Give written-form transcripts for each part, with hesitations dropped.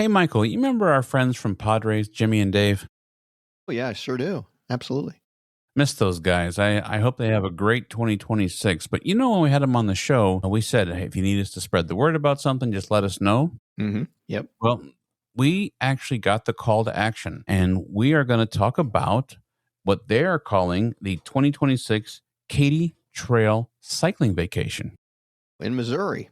Hey, Michael, you remember our friends from Padres, Jimmy and Dave? Oh, yeah, I sure do. Absolutely. Miss those guys. I hope they have a great 2026. But when we had them on the show, we said, hey, if you need us to spread the word about something, just let us know. Mm-hmm. Yep. Well, we actually got the call to action, and we are going to talk about what they are calling the 2026 Katy Trail Cycling Vacation. In Missouri.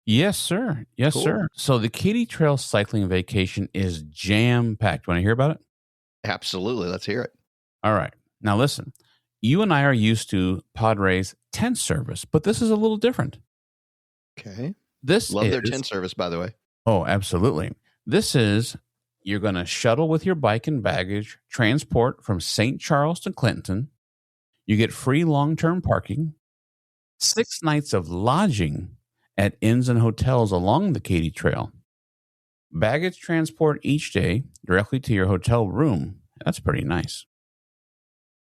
Yes, sir. Yes, Cool. sir. So the Katy Trail Cycling Vacation is jam-packed. Want to hear about it? Absolutely. Let's hear it. All right. Now listen, you and I are used to Padres tent service, but this is a little different. Okay. Love their tent service, by the way. Oh, absolutely. This is, you're going to shuttle with your bike and baggage, transport from St. Charles to Clinton. You get free long-term parking, 6 nights of lodging at inns and hotels along the Katy Trail. Baggage transport each day directly to your hotel room. That's pretty nice.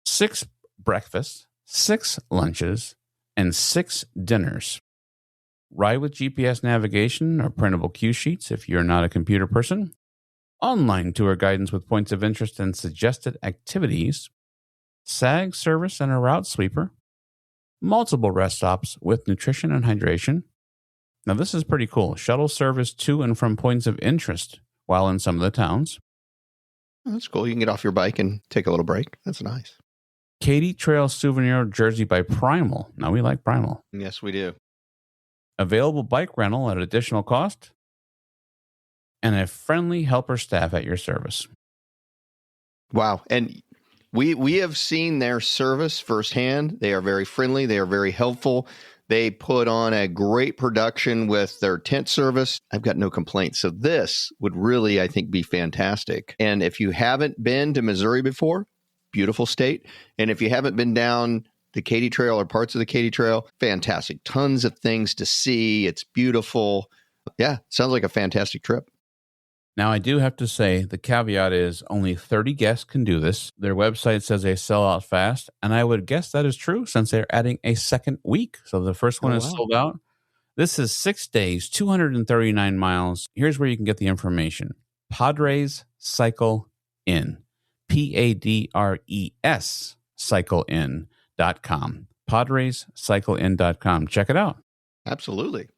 6 breakfasts, 6 lunches, and 6 dinners. Ride with GPS navigation or printable cue sheets if you're not a computer person. Online tour guidance with points of interest and suggested activities. SAG service and a route sweeper. Multiple rest stops with nutrition and hydration. Now, this is pretty cool. Shuttle service to and from points of interest while in some of the towns. Oh, that's cool. You can get off your bike and take a little break. That's nice. Katy Trail souvenir jersey by Primal. Now, we like Primal. Yes, we do. Available bike rental at additional cost. And a friendly helper staff at your service. Wow. And we have seen their service firsthand. They are very friendly. They are very helpful. They put on a great production with their tent service. I've got no complaints. So this would really, I think, be fantastic. And if you haven't been to Missouri before, beautiful state. And if you haven't been down the Katy Trail or parts of the Katy Trail, fantastic. Tons of things to see. It's beautiful. Yeah, sounds like a fantastic trip. Now, I do have to say the caveat is only 30 guests can do this. Their website says they sell out fast, and I would guess that is true since they're adding a second week. So the first one is sold out. This is 6 days, 239 miles. Here's where you can get the information. Padres Cycle In. PADRES CycleIn.com. PadresCycleIn.com. Check it out. Absolutely.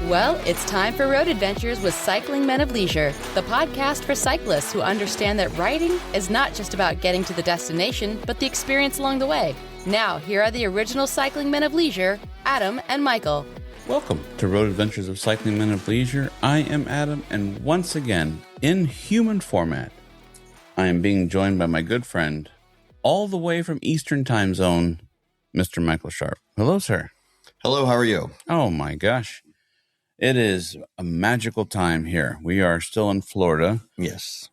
Well, it's time for Road Adventures with Cycling Men of Leisure, the podcast for cyclists who understand that riding is not just about getting to the destination, but the experience along the way. Now, here are the original Cycling Men of Leisure, Adam and Michael. Welcome to Road Adventures of Cycling Men of Leisure. I am Adam, and once again, in human format, I am being joined by my good friend, all the way from Eastern Time Zone, Mr. Michael Sharp. Hello, sir. Hello, how are you? Oh, my gosh. It is a magical time here. We are still in Florida. Yes.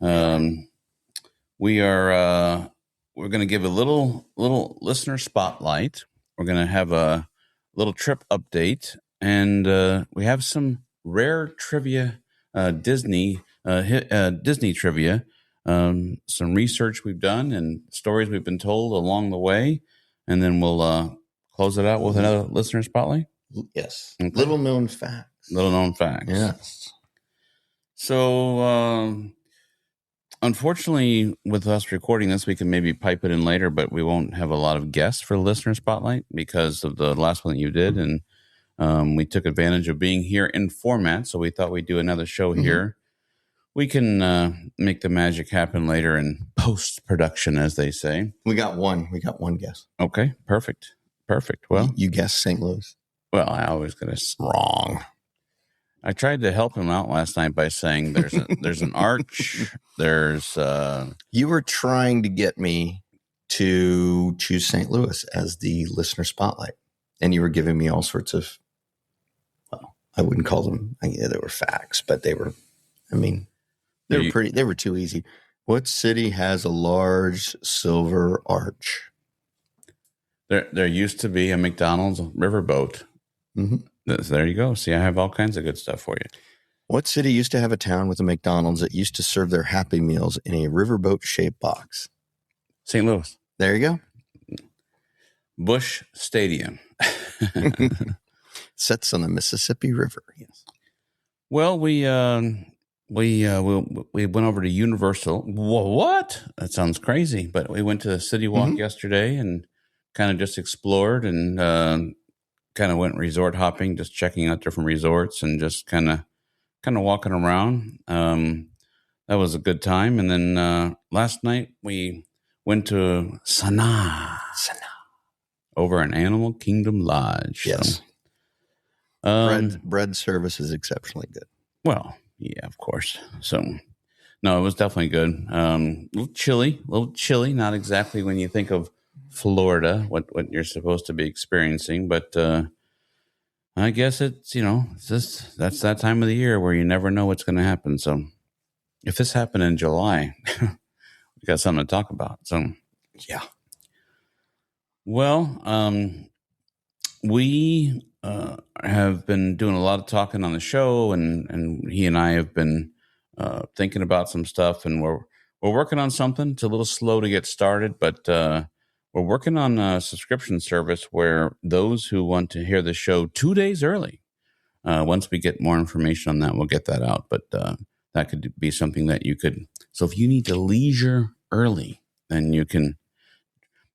We are. We're going to give a little listener spotlight. We're going to have a little trip update, and we have some rare trivia, Disney trivia, some research we've done, and stories we've been told along the way, and then we'll close it out with another listener spotlight. Yes. Okay. Little known facts. Yes. So, unfortunately, with us recording this, we can maybe pipe it in later, but we won't have a lot of guests for the listener spotlight because of the last one that you did. And we took advantage of being here in format, so we thought we'd do another show here. We can make the magic happen later in post-production, as they say. We got one guess. Okay, perfect. Well, you guessed St. Louis. Well, I always get it wrong. I tried to help him out last night by saying there's an arch. There's You were trying to get me to choose St. Louis as the listener spotlight, and you were giving me all sorts of, well, I wouldn't call them. They were facts, but they were. I mean, they were too easy. What city has a large silver arch? There used to be a McDonald's riverboat Mm-hmm. So there you go. See, I have all kinds of good stuff for you. What city used to have a town with a McDonald's that used to serve their Happy Meals in a riverboat-shaped box? St. Louis. There you go. Busch Stadium. Sits on the Mississippi River. Yes. Well, we went over to Universal. What? That sounds crazy. But we went to the CityWalk yesterday and kind of just explored and kind of went resort hopping, just checking out different resorts and just kind of walking around. That was a good time. And then last night we went to Sanaa over an Animal Kingdom Lodge. Yes. So, bread service is exceptionally good. Well, yeah, of course. So, no, it was definitely good. A little chilly, not exactly when you think of Florida, what you're supposed to be experiencing, but I guess it's, that's that time of the year where you never know what's going to happen. So if this happened in July, we got something to talk about. So, yeah. Well, we have been doing a lot of talking on the show, and he and I have been thinking about some stuff, and we're working on something. It's a little slow to get started, but we're working on a subscription service where those who want to hear the show 2 days early, once we get more information on that, we'll get that out. But that could be something that you could. So if you need to leisure early, then you can.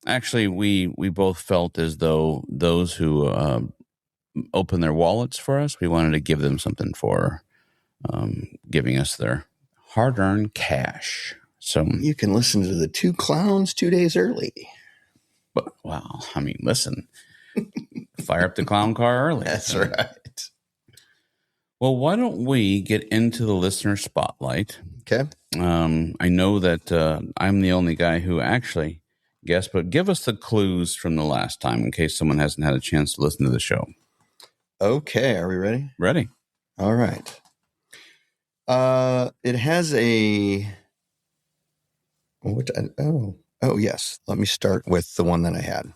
Actually, we both felt as though those who open their wallets for us, we wanted to give them something for giving us their hard-earned cash. So you can listen to the Two Clowns 2 days early. But wow, I mean, listen, fire up the clown car early. That's right. Well, why don't we get into the listener spotlight? Okay. I know that I'm the only guy who actually guessed, but give us the clues from the last time in case someone hasn't had a chance to listen to the show. Okay. Are we ready? Ready. All right. It has a... Oh, yes. Let me start with the one that I had.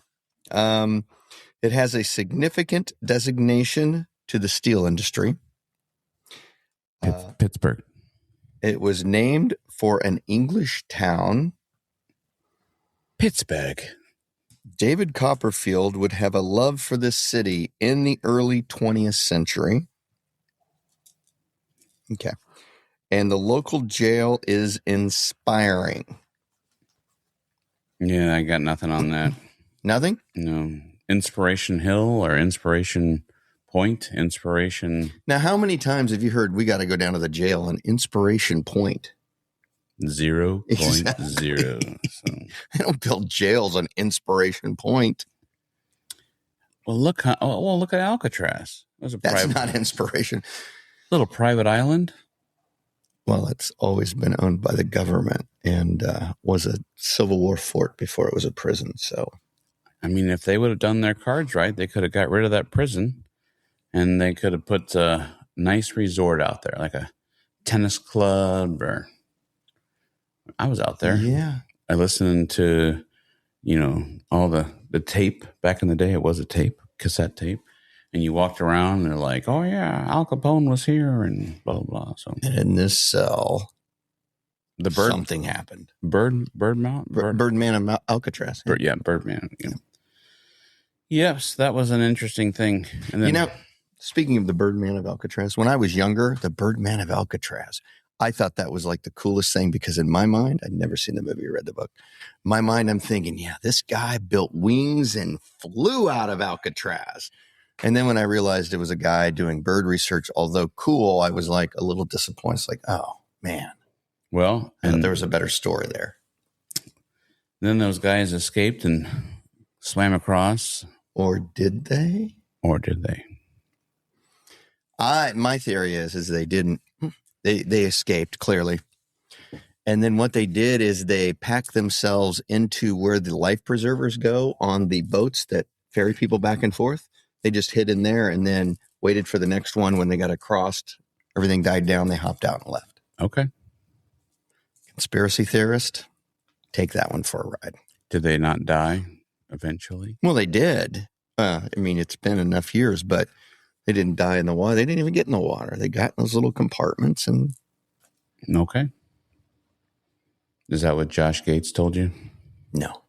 It has a significant designation to the steel industry. Pittsburgh. It was named for an English town. Pittsburgh. David Copperfield would have a love for this city in the early 20th century. Okay. And the local jail is inspiring. Yeah, I got nothing on that. Nothing? No. Inspiration Hill or Inspiration Point? Inspiration. Now, how many times have you heard we got to go down to the jail on Inspiration Point? 0.0. Exactly. So. They don't build jails on Inspiration Point. Well, look at Alcatraz. That's not inspiration. Little private island. Well, it's always been owned by the government and was a Civil War fort before it was a prison. So, I mean, if they would have done their cards right, they could have got rid of that prison and they could have put a nice resort out there, like a tennis club. Or I was out there. Yeah. I listened to, all the tape back in the day. It was a tape, cassette tape. And you walked around and they're like, oh, yeah, Al Capone was here and blah, blah, blah. So, and in this cell, something happened. Birdman of Alcatraz. Birdman. Yeah. Yes, that was an interesting thing. And then, speaking of the Birdman of Alcatraz, when I was younger, the Birdman of Alcatraz, I thought that was like the coolest thing because in my mind, I'd never seen the movie or read the book. In my mind, I'm thinking, yeah, this guy built wings and flew out of Alcatraz. And then when I realized it was a guy doing bird research, although cool, I was like a little disappointed. It's like, oh, man. Well, and there was a better story there. Then those guys escaped and swam across. Or did they? My theory is they didn't. They escaped, clearly. And then what they did is they packed themselves into where the life preservers go on the boats that ferry people back and forth. They just hid in there and then waited for the next one. When they got across, everything died down. They hopped out and left. Okay. Conspiracy theorist, take that one for a ride. Did they not die eventually? Well, they did. It's been enough years, but They didn't die in the water. They didn't even get in the water. They got in those little compartments and. Okay. Is that what Josh Gates told you? No.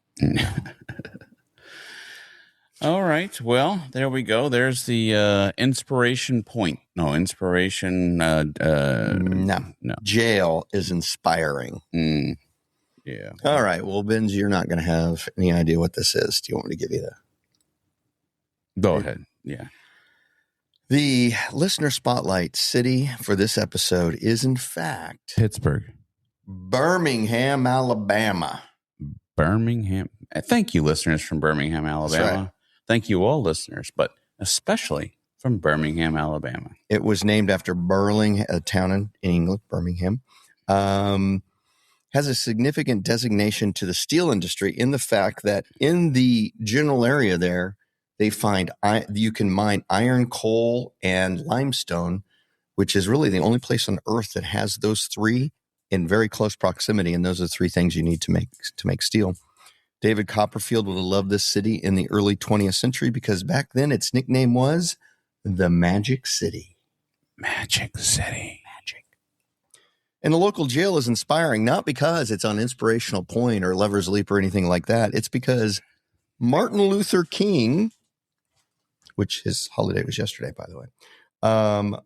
All right. Well, there we go. There's the inspiration point. No, inspiration. No. Jail is inspiring. Yeah. All right. Well, Benz, you're not going to have any idea what this is. Do you want me to give you the? Go ahead. Yeah. The listener spotlight city for this episode is, in fact, Pittsburgh. Birmingham, Alabama. Birmingham. Thank you, listeners from Birmingham, Alabama. Right. Thank you, all listeners, but especially from Birmingham, Alabama. It was named after Burling, a town in England, Birmingham. Has a significant designation to the steel industry in the fact that in the general area there, they find you can mine iron, coal, and limestone, which is really the only place on earth that has those three in very close proximity. And those are the three things you need to make steel. David Copperfield would have loved this city in the early 20th century because back then its nickname was the Magic City. Magic City. Magic. And the local jail is inspiring, not because it's on Inspirational Point or Lover's Leap or anything like that. It's because Martin Luther King, which his holiday was yesterday, by the way,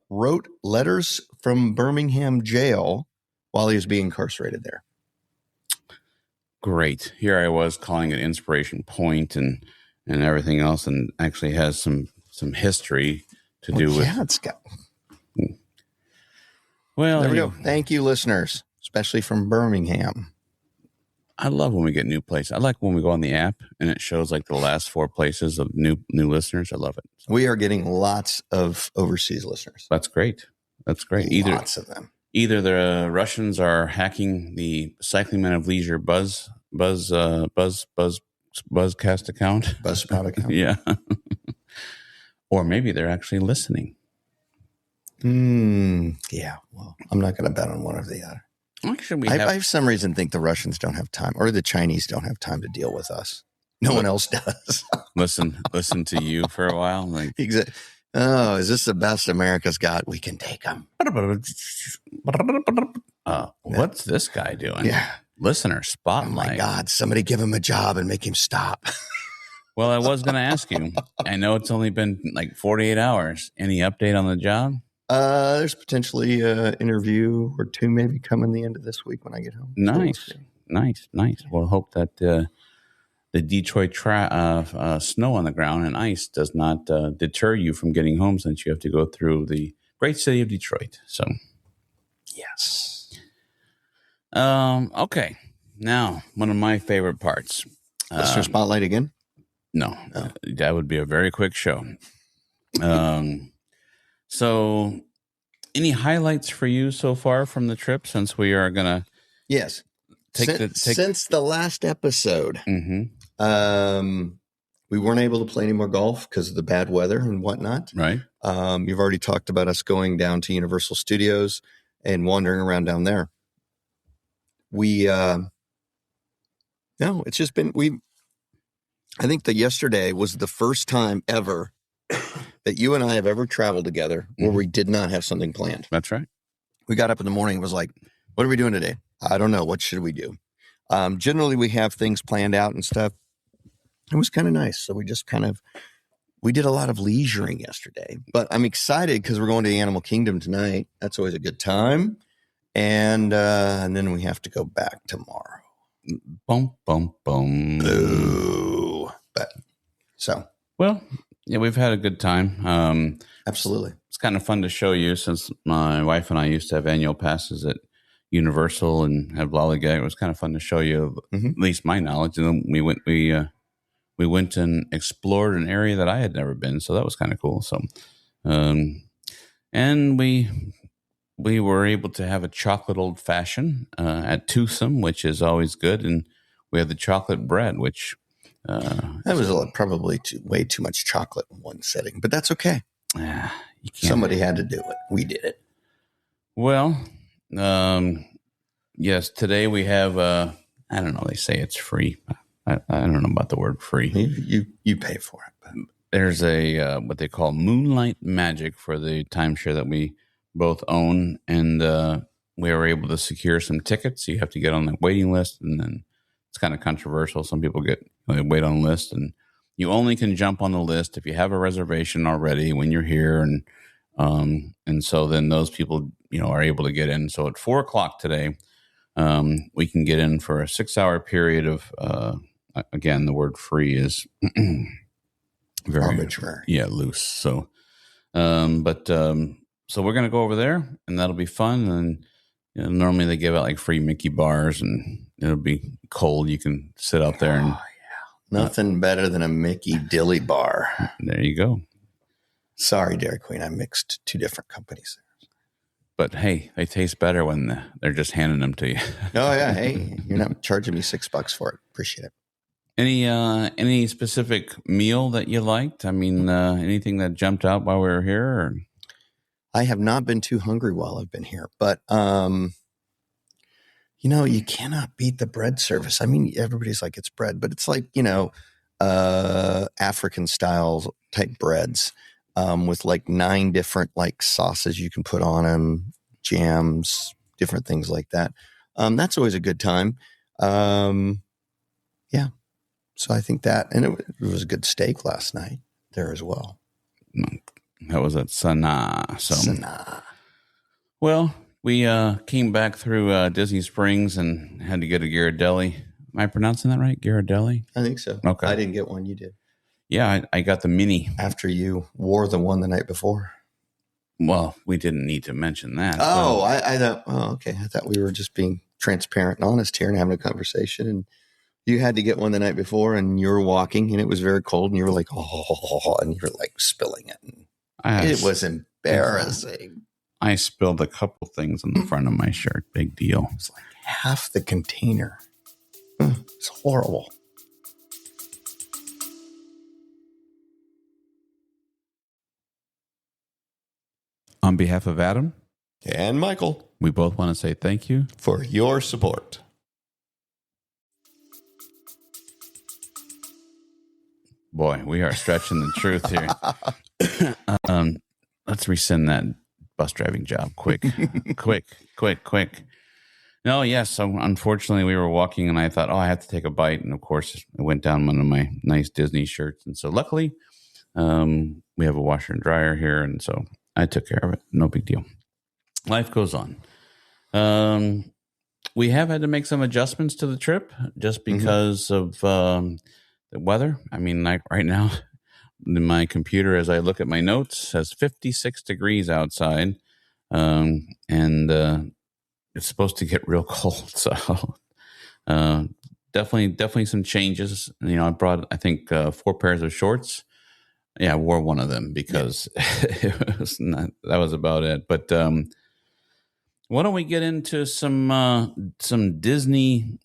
wrote letters from Birmingham jail while he was being incarcerated there. Great. Here I was calling it Inspiration Point and everything else, and actually has some history to do with. Yeah, it's got. Well, there we go. Thank you, listeners, especially from Birmingham. I love when we get new places. I like when we go on the app and it shows like the last 4 places of new listeners. I love it. So, we are getting lots of overseas listeners. That's great. That's great. Lots of them. Either the Russians are hacking the Cycling Men of Leisure Buzzcast account. Buzzsprout account. Yeah. Or maybe they're actually listening. Yeah. Well, I'm not going to bet on one or the other. Actually, I for some reason think the Russians don't have time, or the Chinese don't have time to deal with us. No one else does. listen to you for a while. Like, oh, is this the best America's got? We can take them. What's this guy doing? Yeah. Listener spotlight. Oh my God, somebody give him a job and make him stop. Well, I was going to ask you. I know it's only been like 48 hours. Any update on the job? There's potentially an interview or 2 maybe coming the end of this week when I get home. Nice. Well, hope that the Detroit snow on the ground and ice does not deter you from getting home, since you have to go through the great city of Detroit. So, yes. Okay. Now, one of my favorite parts. Listener spotlight again? No, that would be a very quick show. So, any highlights for you so far from the trip, since we are going to... Yes. Since the last episode, we weren't able to play any more golf because of the bad weather and whatnot. Right. You've already talked about us going down to Universal Studios and wandering around down there. It's just been, I think that yesterday was the first time ever that you and I have ever traveled together where we did not have something planned. That's right. We got up in the morning and was like, what are we doing today? I don't know. What should we do? Generally, we have things planned out and stuff. It was kind of nice. So we just we did a lot of leisuring yesterday. But I'm excited because we're going to the Animal Kingdom tonight. That's always a good time. And then we have to go back tomorrow. Boom, boom, boom. Boo. But so. Well, yeah, we've had a good time. Absolutely. It's kind of fun to show you, since my wife and I used to have annual passes at Universal and have lollygag. It was kind of fun to show you at least my knowledge. And then we went and explored an area that I had never been. So that was kind of cool. So, and we were able to have a chocolate old fashioned at Toothsome, which is always good. And we had the chocolate bread, which that was probably way too much chocolate in one setting, but that's okay. Somebody had to do it. We did it. Well, yes, today we have, I don't know, they say it's free. I don't know about the word free. You pay for it. But. there's a what they call Moonlight Magic for the timeshare that we both own, and we were able to secure some tickets. You have to get on the waiting list, and then it's kind of controversial. Some people they wait on the list, and you only can jump on the list if you have a reservation already when you're here, and so then those people are able to get in. So at 4:00 today, we can get in for a 6-hour period of. Again, the word free is very arbitrary. Yeah, loose. So, so we're going to go over there, and that'll be fun. And normally they give out like free Mickey bars, and it'll be cold. You can sit out there and nothing better than a Mickey Dilly bar. There you go. Sorry, Dairy Queen. I mixed two different companies. But hey, they taste better when they're just handing them to you. Oh yeah. Hey, you're not charging me $6 for it. Appreciate it. Any specific meal that you liked? I mean, anything that jumped out while we were here? Or? I have not been too hungry while I've been here, but you cannot beat the bread service. I mean, everybody's like, it's bread, but it's like, African style type breads with like 9 different like sauces you can put on them, jams, different things like that. That's always a good time. Yeah. So I think that, and it was a good steak last night there as well. That was at Sanaa. Sanaa. Well, we came back through Disney Springs and had to get a Ghirardelli. Am I pronouncing that right? Ghirardelli? I think so. Okay. I didn't get one. You did. Yeah, I got the mini. After you wore the one the night before. Well, we didn't need to mention that. Oh, so. I thought, okay. I thought we were just being transparent and honest here and having a conversation. And you had to get one the night before, and you were walking, and it was very cold, and you were like, oh, and you were like spilling it. And it was embarrassing. I spilled a couple things on the front of my shirt. Big deal. It's like half the container. It's horrible. On behalf of Adam and Michael, we both want to say thank you for your support. Boy, we are stretching the truth here. Let's rescind that bus driving job. Quick. No, yes. So unfortunately, we were walking, and I thought, I have to take a bite. And of course, I went down one of my nice Disney shirts. And so luckily, we have a washer and dryer here. And so I took care of it. No big deal. Life goes on. We have had to make some adjustments to the trip just because of the weather. I mean, like right now, my computer, as I look at my notes, says 56 degrees outside. And it's supposed to get real cold. So definitely some changes. I brought, I think, 4 pairs of shorts. Yeah, I wore one of them because it was that was about it. But why don't we get into some Disney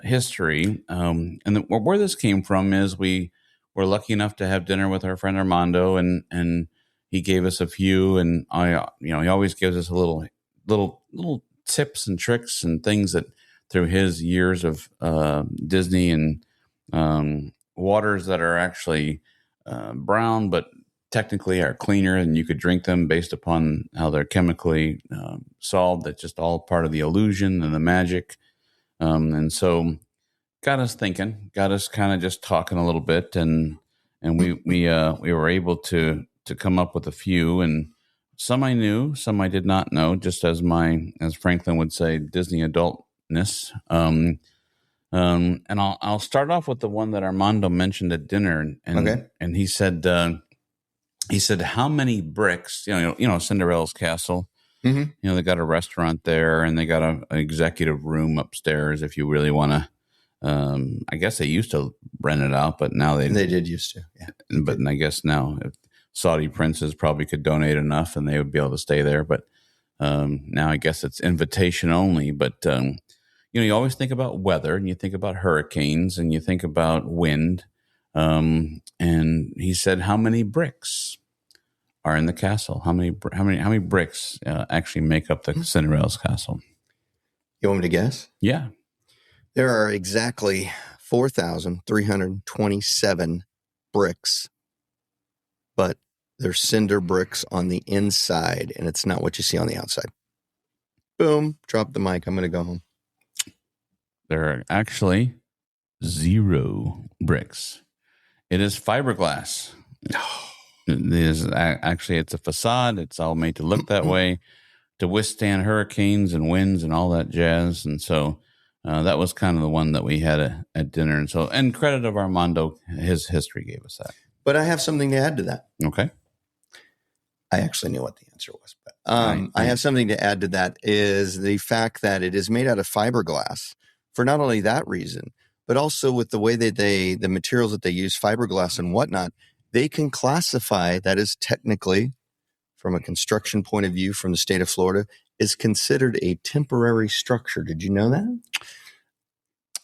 history? And where this came from is we were lucky enough to have dinner with our friend Armando, and he gave us a few. And he always gives us a little tips and tricks and things that through his years of Disney and waters that are actually brown, but technically are cleaner and you could drink them based upon how they're chemically solved. That's just all part of the illusion and the magic. And so got us thinking, got us kind of just talking a little bit. And we were able to come up with a few, and some I knew, some I did not know, just as Franklin would say, Disney adultness. And I'll start off with the one that Armando mentioned at dinner, and he said, how many bricks? Cinderella's Castle. Mm-hmm. They got a restaurant there, and they got an executive room upstairs. If you really want to, I guess they used to rent it out, but now they did used to. Yeah, but I guess now Saudi princes probably could donate enough, and they would be able to stay there. But now I guess it's invitation only. But you always think about weather, and you think about hurricanes, and you think about wind. And he said, how many bricks are in the castle? How many bricks actually make up the Cinderella's castle? You want me to guess? Yeah. There are exactly 4,327 bricks but they're cinder bricks on the inside, and it's not what you see on the outside. Boom, drop the mic. I'm going to go home. There are actually 0 bricks. It is fiberglass. It's a facade. It's all made to look that way, to withstand hurricanes and winds and all that jazz. And so that was kind of the one that we had at dinner. And credit of Armando, his history gave us that. But I have something to add to that. Okay. I actually knew what the answer was, but I have something to add to that is the fact that it is made out of fiberglass for not only that reason, but also with the way that the materials that they use, fiberglass and whatnot, they can classify that as technically, from a construction point of view from the state of Florida, is considered a temporary structure. Did you know that?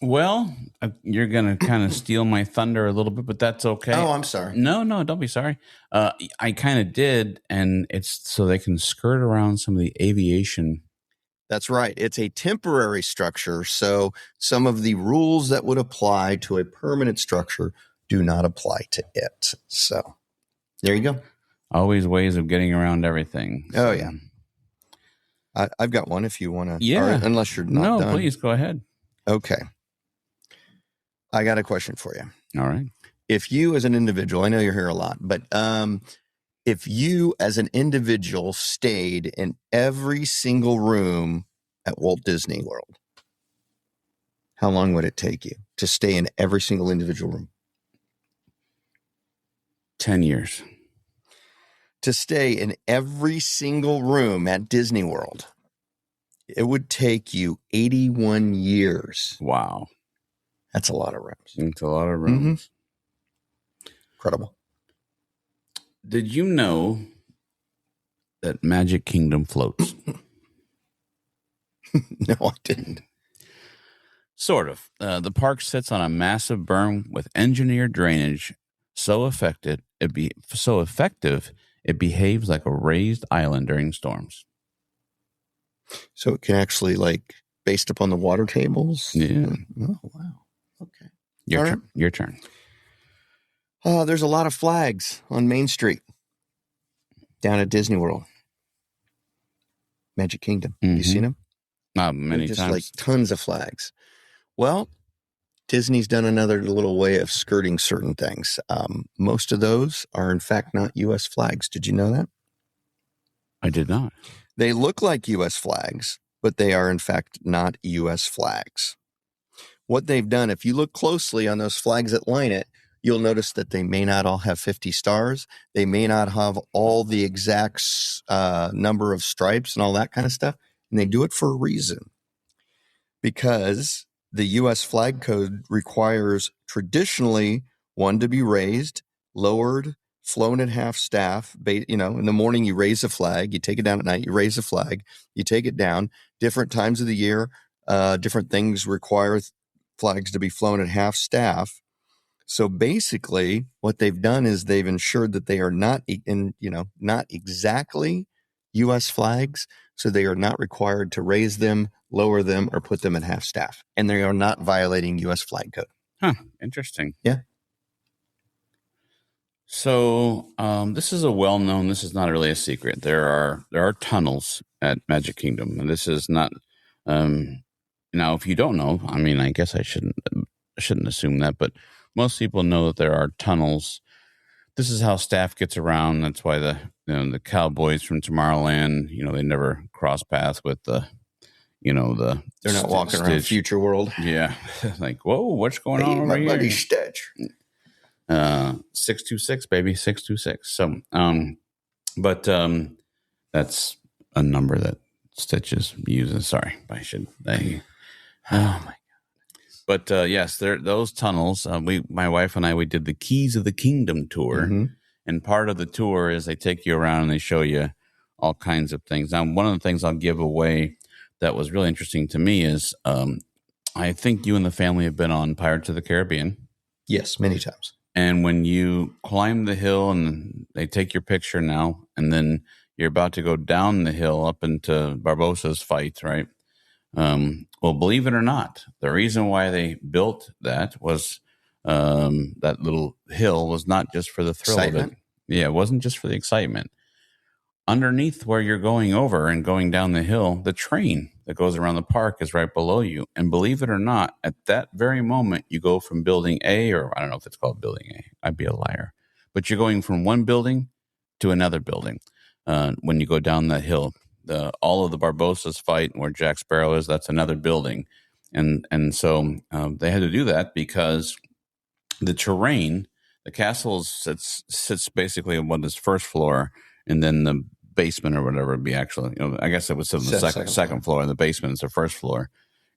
Well, you're going to kind of steal my thunder a little bit, but that's okay. Oh, I'm sorry. No, don't be sorry. I kind of did, and it's so they can skirt around some of the aviation. That's right. It's a temporary structure, so some of the rules that would apply to a permanent structure do not apply to it. So there you go. Always ways of getting around everything. Oh, yeah. I've got one if you want to. Yeah. Unless you're not done. No, please go ahead. Okay. I got a question for you. All right. If you as an individual, I know you're here a lot, but if you as an individual stayed in every single room at Walt Disney World, how long would it take you to stay in every single individual room? 10 years. To stay in every single room at Disney World, it would take you 81 years. Wow. That's a lot of rooms. It's a lot of rooms. Mm-hmm. Incredible. Did you know that Magic Kingdom floats? No, I didn't. Sort of. The park sits on a massive berm with engineered drainage so effective it behaves like a raised island during storms. So it can actually, like, based upon the water tables? Yeah. Oh, wow. Okay. Your turn. There's a lot of flags on Main Street down at Disney World. Magic Kingdom. Mm-hmm. You seen them? Many just times. Like tons of flags. Well, Disney's done another little way of skirting certain things. Most of those are, in fact, not U.S. flags. Did you know that? I did not. They look like U.S. flags, but they are, in fact, not U.S. flags. What they've done, if you look closely on those flags that line it, you'll notice that they may not all have 50 stars. They may not have all the exact number of stripes and all that kind of stuff. And they do it for a reason. Because the U.S. flag code requires traditionally one to be raised, lowered, flown at half staff. In the morning you raise a flag, you take it down at night, you raise a flag, you take it down. Different times of the year, different things require flags to be flown at half staff. So basically what they've done is they've ensured that they are not exactly U.S. flags. So they are not required to raise them, lower them, or put them at half staff. And they are not violating U.S. flag code. Huh. Interesting. Yeah. So this is this is not really a secret. There are tunnels at Magic Kingdom. And this is not, now, if you don't know, I mean, I guess I shouldn't assume that, but most people know that there are tunnels. This is how staff gets around. That's why the cowboys from Tomorrowland, they never cross paths with the they're not walking around Future World. Yeah. Like, whoa, what's going on over my here? buddy Stitch. 626, baby, 626. So, but that's a number that Stitch uses. Sorry, oh my God. But yes, those tunnels. My wife and I did the Keys of the Kingdom tour, mm-hmm. and part of the tour is they take you around and they show you all kinds of things. Now, one of the things I'll give away that was really interesting to me is I think you and the family have been on Pirates of the Caribbean. Yes, many times. And when you climb the hill and they take your picture now, and then you're about to go down the hill up into Barbossa's fight, right? Well, believe it or not, the reason why they built that was that little hill was not just for the thrill of it. Yeah, it wasn't just for the excitement. Underneath where you're going over and going down the hill, the train that goes around the park is right below you. And believe it or not, at that very moment, you go from building A, or I don't know if it's called building A. I'd be a liar. But you're going from one building to another building when you go down that hill. All of the Barbosas fight where Jack Sparrow is, that's another building. And so they had to do that because the terrain, the castle sits basically on what is first floor, and then the basement or whatever would be actually, I guess it would sit on the second floor, and the basement is the first floor.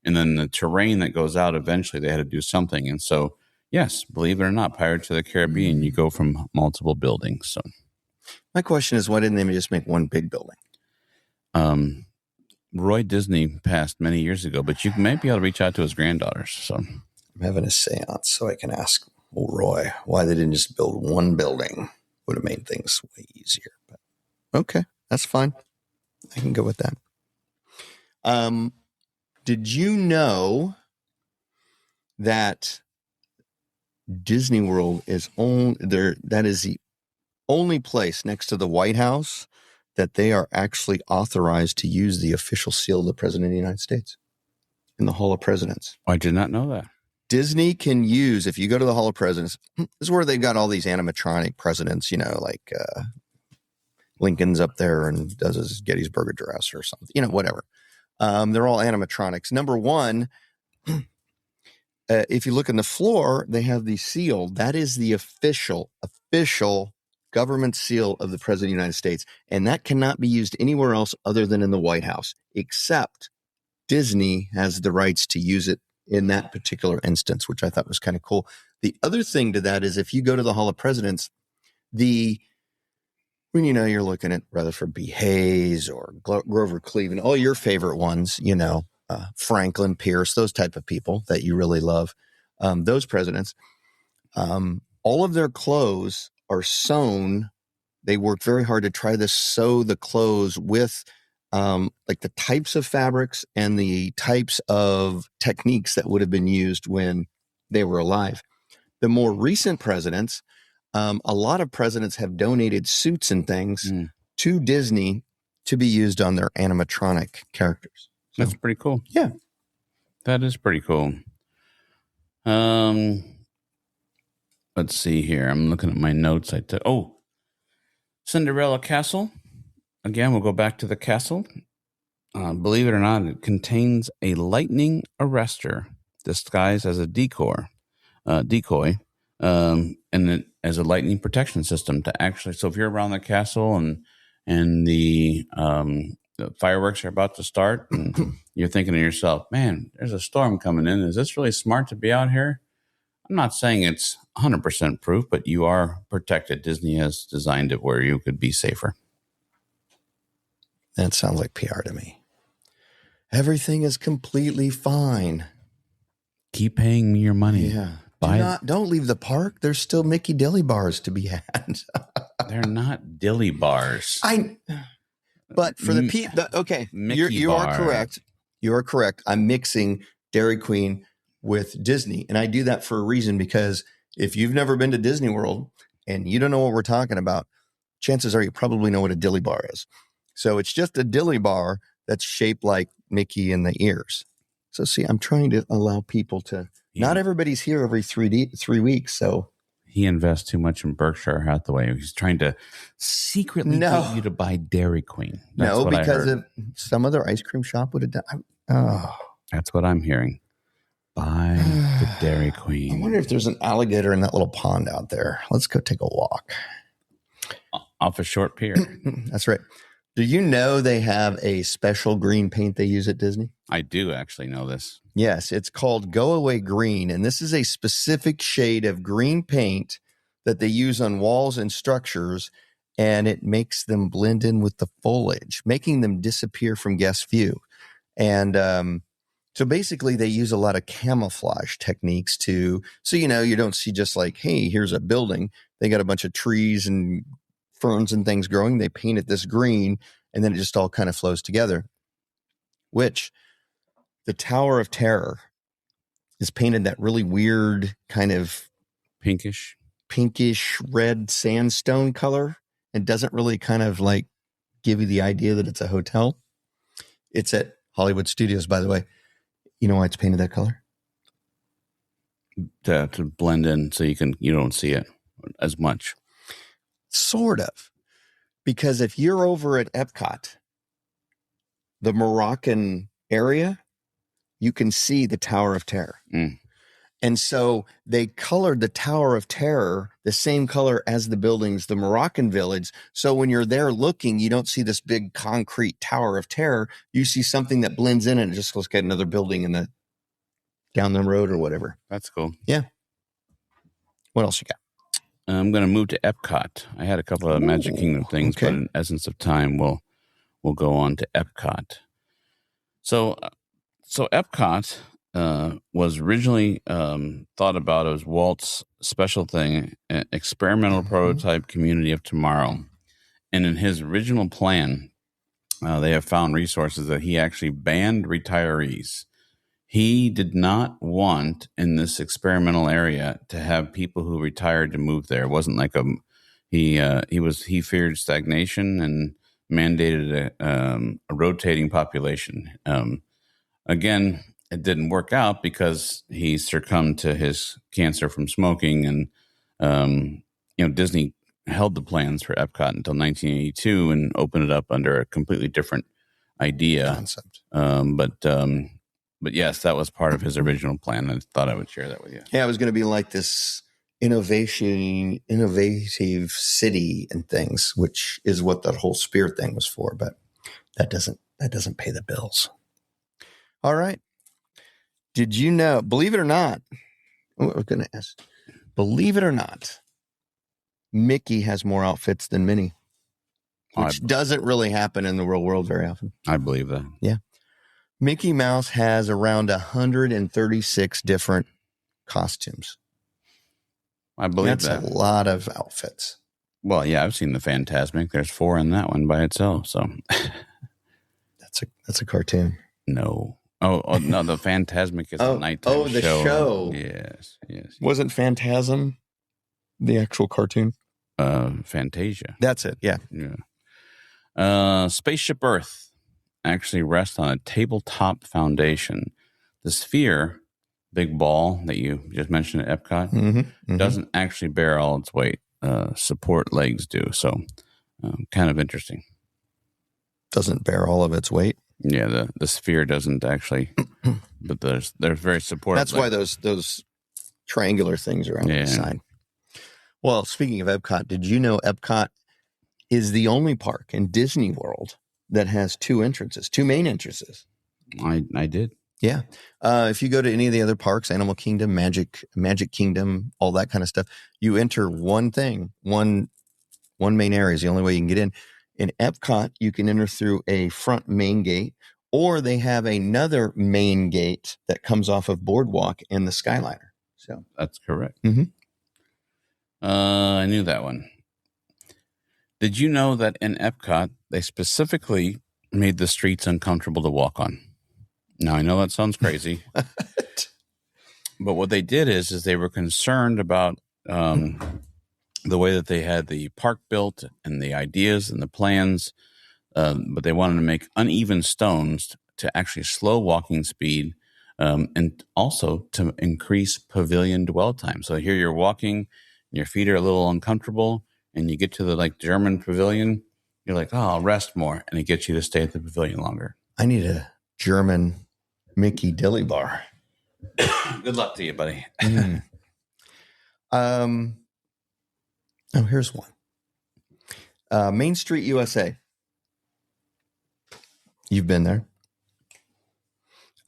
And then the terrain that goes out, eventually they had to do something. And so, yes, believe it or not, Pirates of the Caribbean, you go from multiple buildings. So my question is, why didn't they just make one big building? Roy Disney passed many years ago, but you may be able to reach out to his granddaughters. So I'm having a seance so I can ask Roy why they didn't just build one building. Would have made things way easier. But okay, that's fine. I can go with that. Did you know that Disney World is that is the only place next to the White House that they are actually authorized to use the official seal of the President of the United States in the Hall of Presidents? I did not know that. Disney can use, if you go to the Hall of Presidents, this is where they've got all these animatronic presidents, like Lincoln's up there and does his Gettysburg Address or something, whatever. They're all animatronics. Number one, if you look on the floor, they have the seal. That is the official government seal of the President of the United States. And that cannot be used anywhere else other than in the White House, except Disney has the rights to use it in that particular instance, which I thought was kind of cool. The other thing to that is if you go to the Hall of Presidents, when you're looking at Rutherford B. Hayes or Grover Cleveland, all your favorite ones, Franklin Pierce, those type of people that you really love, those presidents, all of their clothes are sewn. They worked very hard to try to sew the clothes with like the types of fabrics and the types of techniques that would have been used when they were alive. The more recent presidents, a lot of presidents have donated suits and things to Disney to be used on their animatronic characters. So, that's pretty cool. Yeah. That is pretty cool. Let's see here. I'm looking at my notes. Cinderella Castle. Again, we'll go back to the castle. Believe it or not, it contains a lightning arrestor disguised as a decoy, and it as a lightning protection system to actually. So if you're around the castle and the fireworks are about to start, and you're thinking to yourself, "Man, there's a storm coming in. Is this really smart to be out here?" I'm not saying it's 100% proof, but you are protected. Disney has designed it where you could be safer. That sounds like PR to me. Everything is completely fine. Keep paying me your money. Yeah. Don't leave the park. There's still Mickey Dilly bars to be had. They're not dilly bars. But for the people, okay, you are correct. You are correct. I'm mixing Dairy Queen with Disney, and I do that for a reason, because if you've never been to Disney World and you don't know what we're talking about, chances are you probably know what a dilly bar is. So it's just a dilly bar that's shaped like Mickey in the ears. So see, I'm trying to allow people to, not everybody's here every 3 weeks. So he invests too much in Berkshire Hathaway. He's trying to secretly get you to buy Dairy Queen. That's because if some other ice cream shop would have done. That's what I'm hearing. Buy the Dairy Queen. I wonder if there's an alligator in that little pond out there. Let's go take a walk. Off a short pier. That's right. Do you know they have a special green paint they use at Disney? I do actually know this. Yes, it's called Go Away Green. And this is a specific shade of green paint that they use on walls and structures, and it makes them blend in with the foliage, making them disappear from guest view. And so basically they use a lot of camouflage techniques so you don't see just like, hey, here's a building. They got a bunch of trees and ferns and things growing. They paint it this green, and then it just all kind of flows together. Which the Tower of Terror is painted that really weird kind of pinkish pinkish red sandstone color and doesn't really kind of like give you the idea that it's a hotel. It's at Hollywood Studios, by the way. You know why it's painted that color? To blend in so you don't see it as much. Sort of. Because if you're over at Epcot, the Moroccan area, you can see the Tower of Terror. Mm. And so they colored the Tower of Terror the same color as the buildings, the Moroccan village. So when you're there looking, you don't see this big concrete Tower of Terror. You see something that blends in and it just looks like another building in the down the road or whatever. That's cool. Yeah. What else you got? I'm going to move to Epcot. I had a couple of Magic Kingdom things, okay. but in essence of time, we'll go on to Epcot. So Epcot was originally thought about as Walt's special thing, an experimental prototype community of tomorrow. And in his original plan, they have found resources that he actually banned retirees. He did not want in this experimental area to have people who retired to move there. It wasn't like he feared stagnation and mandated a rotating population. Again, it didn't work out because he succumbed to his cancer from smoking, and Disney held the plans for Epcot until 1982 and opened it up under a completely different idea Concept. But yes, that was part of his original plan. I thought I would share that with you. Yeah, it was going to be like this innovative city and things, which is what that whole Spirit thing was for. But that doesn't pay the bills. All right. Did you know? Believe it or not, I was going to ask. Believe it or not, Mickey has more outfits than Minnie, which doesn't really happen in the real world very often. I believe that. Yeah. Mickey Mouse has around 136 different costumes. I believe That's a lot of outfits. Well, yeah, I've seen the Fantasmic. There's 4 in that one by itself. So that's a cartoon. No. Oh no, the Fantasmic is a nighttime show. Oh, the show. Yes. Wasn't Phantasm the actual cartoon? Fantasia. That's it. Yeah. Spaceship Earth actually rests on a tabletop foundation. The sphere, big ball that you just mentioned at Epcot, doesn't actually bear all its weight. Support legs do. So kind of interesting. Doesn't bear all of its weight. Yeah, the sphere doesn't actually, but there's very supportive. That's why those triangular things are on the side. Well, speaking of Epcot, did you know Epcot is the only park in Disney World that has 2 main entrances? I did. Yeah. If you go to any of the other parks, Animal Kingdom, Magic Kingdom, all that kind of stuff, you enter one main area is the only way you can get in. In Epcot, you can enter through a front main gate, or they have another main gate that comes off of Boardwalk and the Skyliner. So that's correct. Mm-hmm. I knew that one. Did you know that in Epcot, they specifically made the streets uncomfortable to walk on? Now, I know that sounds crazy, but what they did is they were concerned about the way that they had the park built and the ideas and the plans, but they wanted to make uneven stones to actually slow walking speed and also to increase pavilion dwell time. So here you're walking, your feet are a little uncomfortable, and you get to the German pavilion, you're like, oh, I'll rest more, and it gets you to stay at the pavilion longer. I need a German Mickey Dilly bar. Good luck to you, buddy. Oh, here's one. Main Street, USA. You've been there.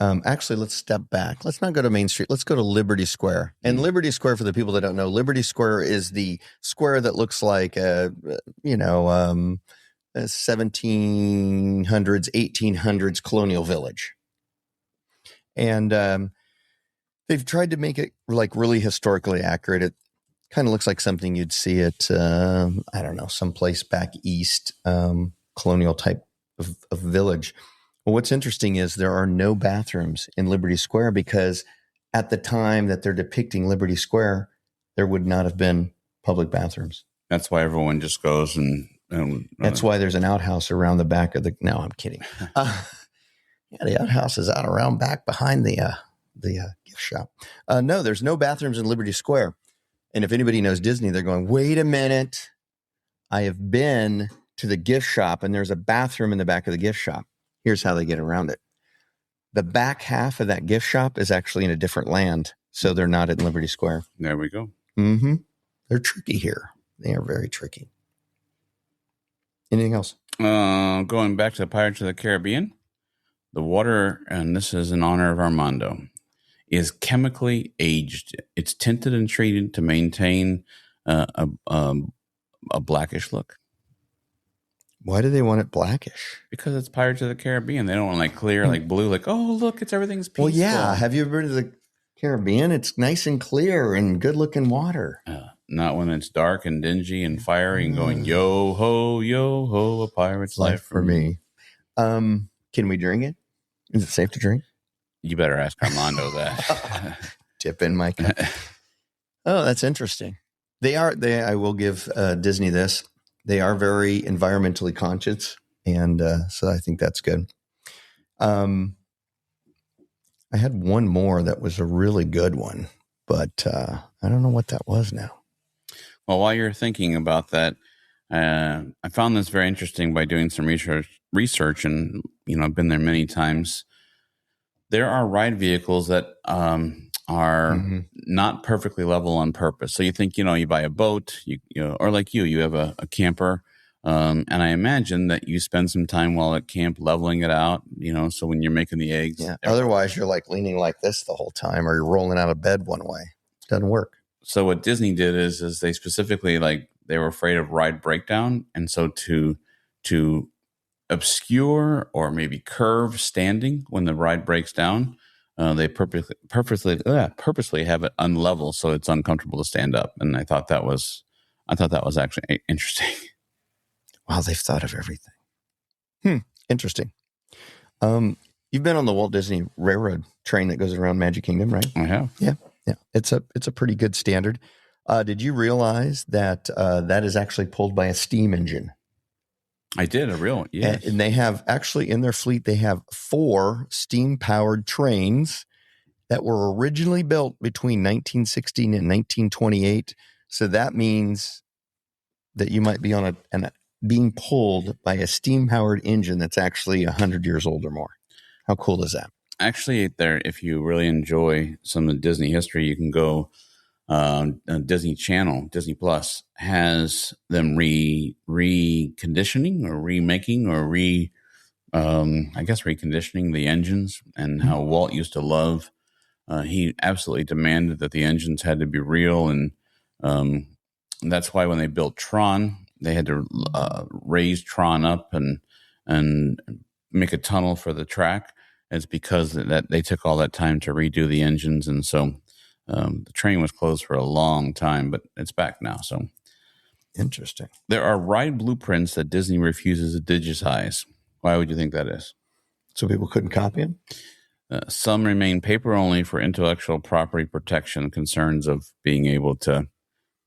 Actually, let's step back. Let's not go to Main Street. Let's go to Liberty Square. And Liberty Square, for the people that don't know, Liberty Square is the square that looks like a 1700s, 1800s colonial village. And they've tried to make it really historically accurate. It kind of looks like something you'd see at, someplace back east, colonial type of village. Well, what's interesting is there are no bathrooms in Liberty Square because at the time that they're depicting Liberty Square, there would not have been public bathrooms. That's why everyone just goes and That's why there's an outhouse around the back of the. No, I'm kidding. Yeah, the outhouse is out around back behind the gift shop. No, there's no bathrooms in Liberty Square. And if anybody knows Disney, they're going, wait a minute. I have been to the gift shop and there's a bathroom in the back of the gift shop. Here's how they get around it. The back half of that gift shop is actually in a different land. So they're not in Liberty Square. There we go. Mm-hmm. They're tricky here. They are very tricky. Anything else? Going back to the Pirates of the Caribbean, the water, and this is in honor of Armando, is chemically aged. It's tinted and treated to maintain a blackish look. Why do they want it blackish? Because it's Pirates of the Caribbean. They don't want like clear, like blue, like, oh, look, everything's peaceful. Well, yeah. Have you ever been to the Caribbean? It's nice and clear and good looking water. Not when it's dark and dingy and fiery and going, yo ho, a pirate's life for me. Can we drink it? Is it safe to drink? You better ask Armando that. Dip in my cup. Oh, that's interesting. I will give Disney this. They are very environmentally conscious. And so I think that's good. I had one more that was a really good one, but I don't know what that was now. Well, while you're thinking about that, I found this very interesting by doing some research, and I've been there many times. There are ride vehicles that are not perfectly level on purpose. So you think, you buy a boat, or like you have a camper, and I imagine that you spend some time while at camp leveling it out, so when you're making the eggs. Yeah. Otherwise, you're like leaning like this the whole time, or you're rolling out of bed one way. It doesn't work. So what Disney did is they specifically, they were afraid of ride breakdown. And so to obscure or maybe curve standing when the ride breaks down, they purposely have it unlevel so it's uncomfortable to stand up. And I thought that was actually interesting. Wow, they've thought of everything. Interesting. You've been on the Walt Disney Railroad train that goes around Magic Kingdom, right? I have. Yeah. It's a pretty good standard. Did you realize that that is actually pulled by a steam engine? I did, yes. And they have actually in their fleet, they have 4 steam-powered trains that were originally built between 1916 and 1928. So that means that you might be on being pulled by a steam-powered engine that's actually 100 years old or more. How cool is that? Actually, if you really enjoy some of the Disney history, you can go Disney Channel, Disney Plus has them reconditioning or remaking or reconditioning the engines, and how Walt used to love. He absolutely demanded that the engines had to be real, and that's why when they built Tron, they had to raise Tron up and make a tunnel for the track. It's because that they took all that time to redo the engines, and so the train was closed for a long time, but it's back now. So interesting. There are ride blueprints that Disney refuses to digitize. Why would you think that is? So people couldn't copy them? Some remain paper only for intellectual property protection concerns of being able to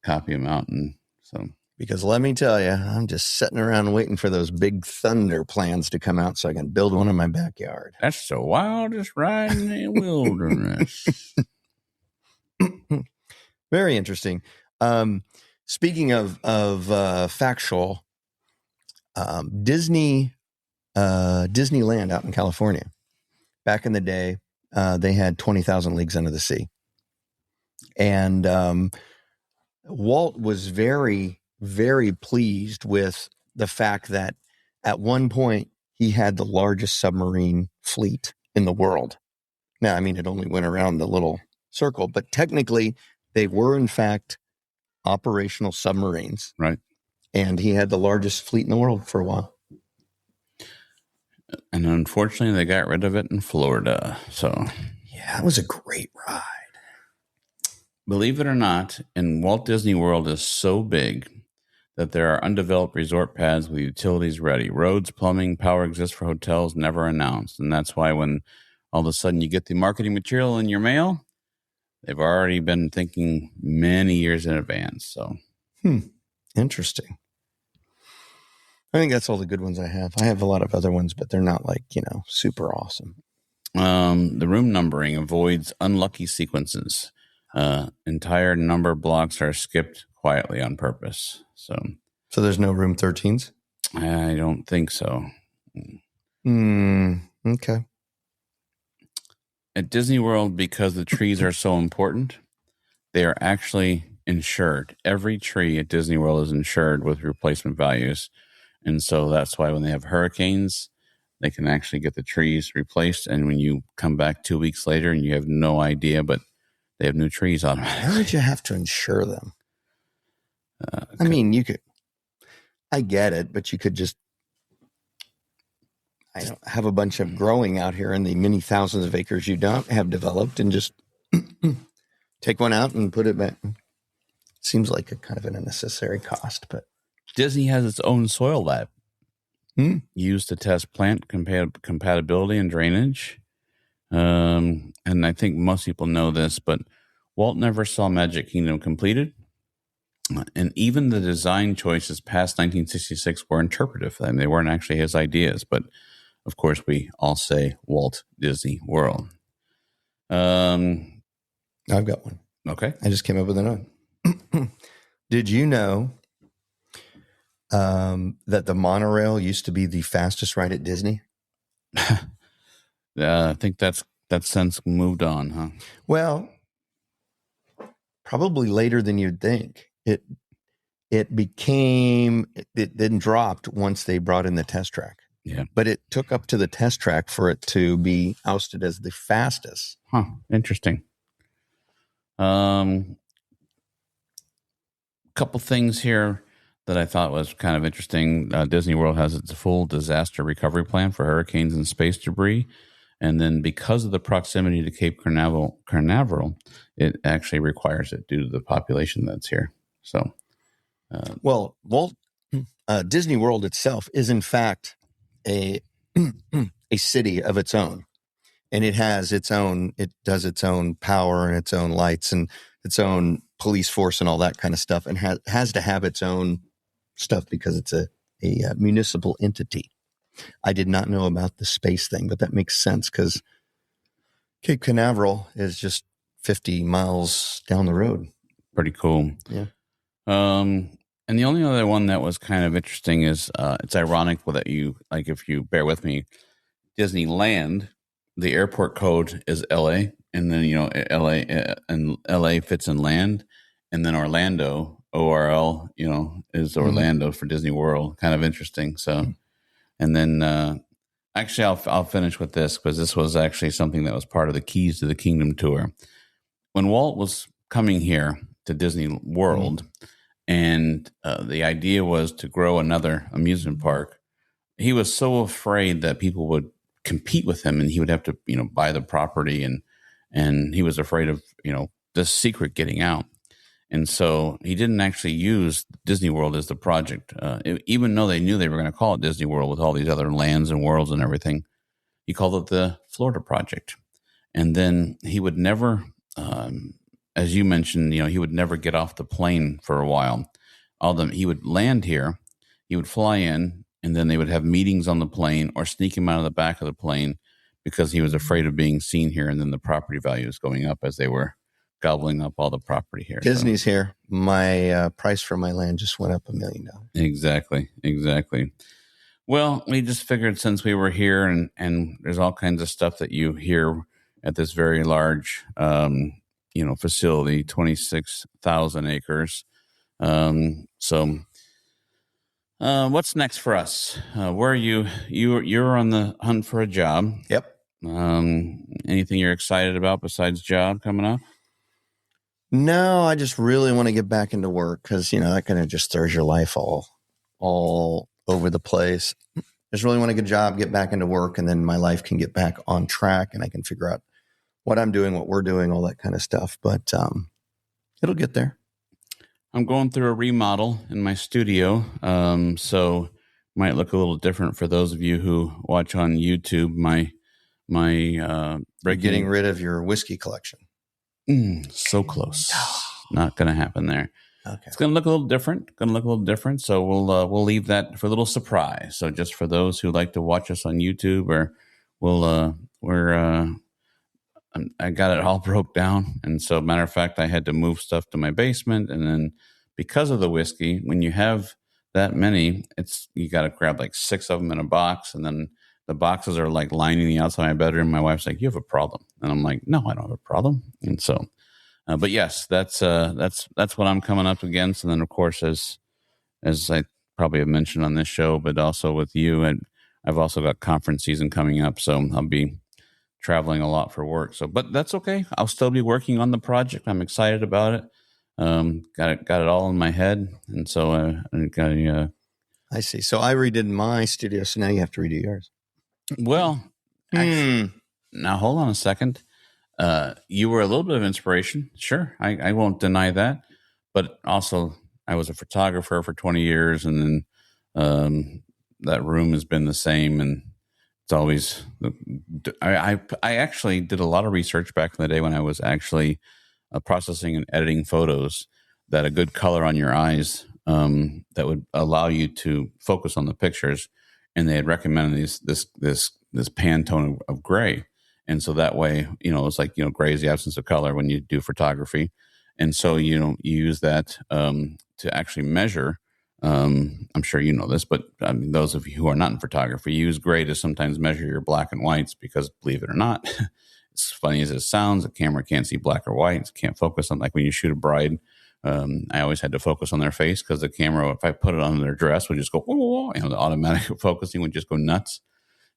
copy them out, and so. Because let me tell you, I'm just sitting around waiting for those big thunder plans to come out so I can build one in my backyard. That's the wildest ride in the wilderness. Very interesting. Speaking of factual, Disneyland out in California, back in the day, they had 20,000 Leagues Under the Sea. And Walt was very, very pleased with the fact that at one point he had the largest submarine fleet in the world. Now, I mean, it only went around the little circle, but technically they were in fact operational submarines. Right. And he had the largest fleet in the world for a while. And unfortunately they got rid of it in Florida. So yeah, it was a great ride. Believe it or not, in Walt Disney World is so big that there are undeveloped resort pads with utilities ready. Roads, plumbing, power exist for hotels, never announced. And that's why when all of a sudden you get the marketing material in your mail, they've already been thinking many years in advance. So Interesting. I think that's all the good ones I have. I have a lot of other ones, but they're not like, super awesome. The room numbering avoids unlucky sequences. Entire number blocks are skipped quietly on purpose. So there's no room 13s? I don't think so. Okay. At Disney World, because the trees are so important, they are actually insured. Every tree at Disney World is insured with replacement values. And so that's why when they have hurricanes, they can actually get the trees replaced. And when you come back 2 weeks later and you have no idea, but they have new trees automatically. Why would you have to insure them? I mean, you could, I get it, but you could just have a bunch of growing out here in the many thousands of acres you don't have developed and just take one out and put it back. Seems like a kind of an unnecessary cost, but Disney has its own soil lab used to test plant compatibility and drainage. And I think most people know this, but Walt never saw Magic Kingdom completed. And even the design choices past 1966 were interpretive. I mean, they weren't actually his ideas, but of course, we all say Walt Disney World. I've got one. Okay. I just came up with another. Did you know that the monorail used to be the fastest ride at Disney? I think that since moved on, huh? Well, probably later than you'd think. It then dropped once they brought in the test track. Yeah. But it took up to the test track for it to be ousted as the fastest. Huh. Interesting. Couple things here that I thought was kind of interesting. Disney World has its full disaster recovery plan for hurricanes and space debris. And then because of the proximity to Cape Canaveral, it actually requires it due to the population that's here. So, Disney World itself is in fact a city of its own, and it does its own power and its own lights and its own police force and all that kind of stuff, and has to have its own stuff because it's a municipal entity. I did not know about the space thing, but that makes sense because Cape Canaveral is just 50 miles down the road. Pretty cool. Yeah. And the only other one that was kind of interesting is it's ironic that if you bear with me, Disneyland, the airport code is LA, and then LA and LA fits in land, and then Orlando, ORL, is Orlando for Disney World. Kind of interesting. So, and then actually I'll finish with this because this was actually something that was part of the Keys to the Kingdom tour. When Walt was coming here to Disney World. And the idea was to grow another amusement park. He was so afraid that people would compete with him and he would have to, buy the property. And he was afraid of, this secret getting out. And so he didn't actually use Disney World as the project. Even though they knew they were going to call it Disney World with all these other lands and worlds and everything, he called it the Florida Project. And then he would never... as you mentioned, he would never get off the plane for a while. He would land here, he would fly in, and then they would have meetings on the plane or sneak him out of the back of the plane because he was afraid of being seen here. And then the property value was going up as they were gobbling up all the property here. Disney's here. My price for my land just went up $1 million. Exactly. Well, we just figured since we were here and there's all kinds of stuff that you hear at this very large facility, 26,000 acres. So what's next for us? Where are you? You're on the hunt for a job. Yep. Anything you're excited about besides job coming up? No, I just really want to get back into work because, that kind of just throws your life all over the place. I just really want to get a job, get back into work, and then my life can get back on track and I can figure out what I'm doing, what we're doing, all that kind of stuff. But it'll get there. I'm going through a remodel in my studio. So might look a little different for those of you who watch on YouTube. Getting rid of your whiskey collection. So close. Not going to happen there. Okay. It's going to look a little different. So we'll leave that for a little surprise. So just for those who like to watch us on YouTube, or I got it all broke down. And so, matter of fact, I had to move stuff to my basement. And then because of the whiskey, when you have that many, you got to grab like 6 of them in a box. And then the boxes are like lining the outside of my bedroom. My wife's like, "You have a problem." And I'm like, "No, I don't have a problem." And so, but yes, that's what I'm coming up against. And then, of course, as I probably have mentioned on this show, but also with you, and I've also got conference season coming up. So I'll be traveling a lot for work. So, but that's okay. I'll still be working on the project. I'm excited about it. Got it all in my head. And so I see. So I redid my studio. So now you have to redo yours. Well, actually, now hold on a second. You were a little bit of inspiration. Sure. I won't deny that. But also I was a photographer for 20 years, and then that room has been the same, and it's always, I actually did a lot of research back in the day when I was actually processing and editing photos, that a good color on your eyes that would allow you to focus on the pictures. And they had recommended this Pantone of gray. And so that way, it's like, gray is the absence of color when you do photography. And so, you use that to actually measure. I'm sure you know this, but I mean, those of you who are not in photography use gray to sometimes measure your black and whites, because believe it or not, as funny as it sounds, the camera can't see black or white. It can't focus on, like when you shoot a bride. I always had to focus on their face, because the camera, if I put it on their dress, would just go, whoa, the automatic focusing would just go nuts.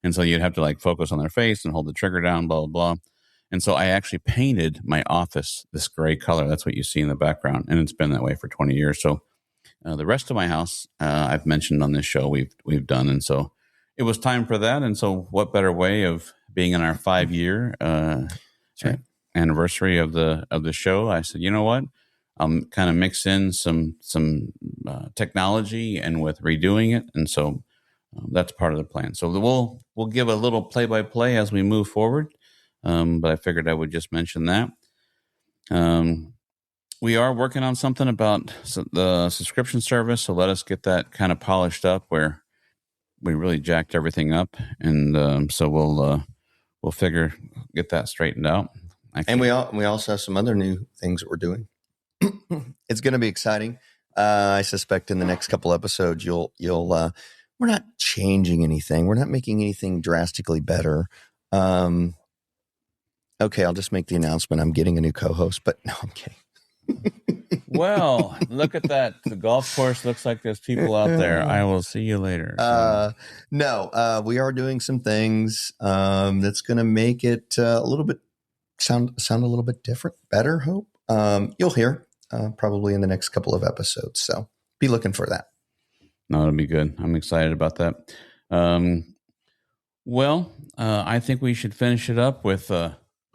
And so you'd have to like focus on their face and hold the trigger down, blah, blah, blah. And so I actually painted my office this gray color. That's what you see in the background. And it's been that way for 20 years. So the rest of my house, I've mentioned on this show, we've done. And so it was time for that. And so what better way of being in our 5-year anniversary of the show? I said, you know what? I'll kind of mix in some technology and with redoing it. And so that's part of the plan. So we'll give a little play-by-play as we move forward. But I figured I would just mention that. We are working on something about the subscription service. So let us get that kind of polished up, where we really jacked everything up. And so we'll get that straightened out. And we also have some other new things that we're doing. It's going to be exciting. I suspect in the next couple episodes, you'll we're not changing anything. We're not making anything drastically better. Okay, I'll just make the announcement. I'm getting a new co-host, but no, I'm kidding. Well, look at that. The golf course looks like there's people out there. I will see you later. No, we are doing some things that's going to make it a little bit sound a little bit different, better, hope. You'll hear probably in the next couple of episodes. So be looking for that. No, it'll be good. I'm excited about that. I think we should finish it up with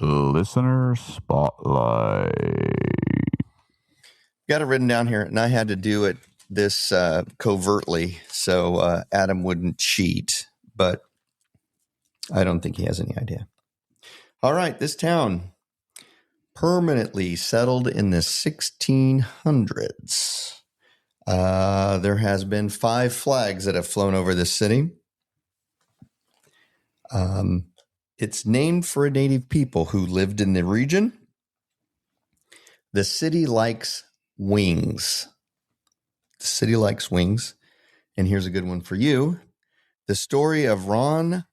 Listener Spotlight. Got it written down here, and I had to do it this covertly so Adam wouldn't cheat, but I don't think he has any idea. All right, this town permanently settled in the 1600s. There has been 5 flags that have flown over this city. It's named for a native people who lived in the region. The city likes wings. The city likes wings. And here's a good one for you. The story of Ron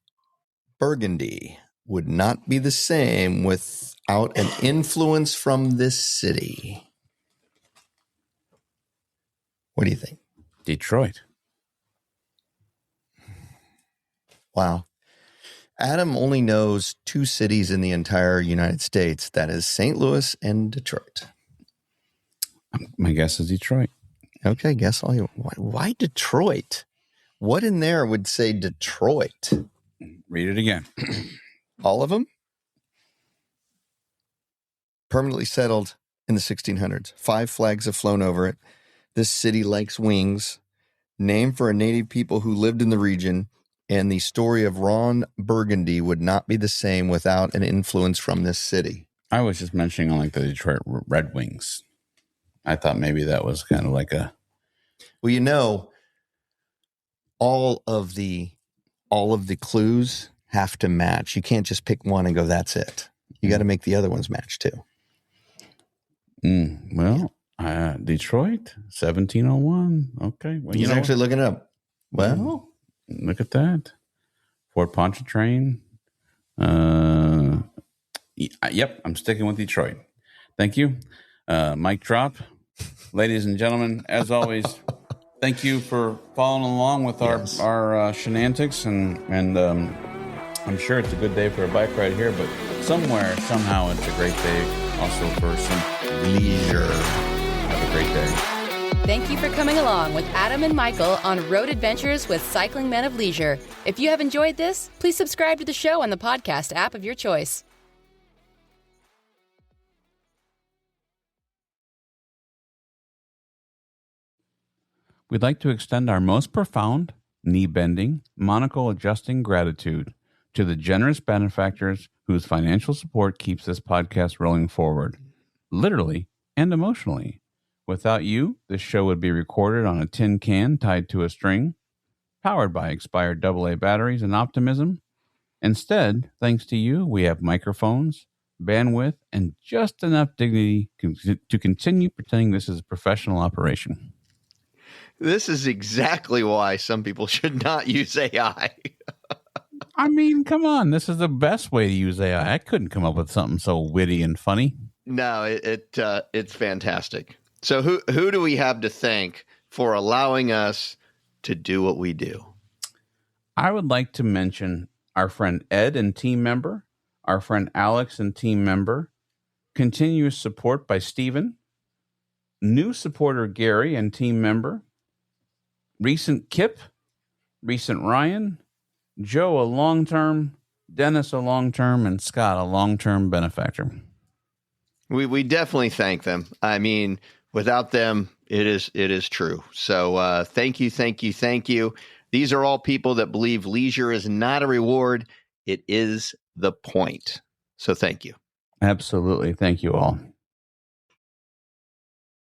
Burgundy would not be the same without an influence from this city. What do you think? Detroit. Wow. Adam only knows 2 cities in the entire United States. That is St. Louis and Detroit. My guess is Detroit. Okay, guess all you. Why Detroit? What in there would say Detroit? Read it again. All of them? Permanently settled in the 1600s. 5 flags have flown over it. This city likes wings. Named for a native people who lived in the region. And the story of Ron Burgundy would not be the same without an influence from this city. I was just mentioning like the Detroit Red Wings. I thought maybe that was kind of like a. Well, all of the clues have to match. You can't just pick one and go, that's it. You got to make the other ones match too. Detroit, 1701. Okay. Well, He's actually looking it up. Well, look at that. Fort Pontchartrain. Yep, I'm sticking with Detroit. Thank you. Mic drop. Ladies and gentlemen, as always, thank you for following along with our shenanigans, and I'm sure it's a good day for a bike ride here, but somewhere, somehow, it's a great day also for some leisure. Have a great day. Thank you for coming along with Adam and Michael on Road Adventures with Cycling Men of Leisure. If you have enjoyed this, please subscribe to the show on the podcast app of your choice. We'd like to extend our most profound, knee-bending, monocle-adjusting gratitude to the generous benefactors whose financial support keeps this podcast rolling forward, literally and emotionally. Without you, this show would be recorded on a tin can tied to a string, powered by expired AA batteries and optimism. Instead, thanks to you, we have microphones, bandwidth, and just enough dignity to continue pretending this is a professional operation. This is exactly why some people should not use AI. I mean, come on. This is the best way to use AI. I couldn't come up with something so witty and funny. No, it's fantastic. So who do we have to thank for allowing us to do what we do? I would like to mention our friend Ed and team member, our friend Alex and team member, continuous support by Stephen, new supporter Gary and team member, recent Kip, recent Ryan, Joe a long-term, Dennis a long-term, and Scott a long-term benefactor. We definitely thank them. I mean, without them, it is true. So thank you. These are all people that believe leisure is not a reward. It is the point. So thank you. Absolutely. Thank you all.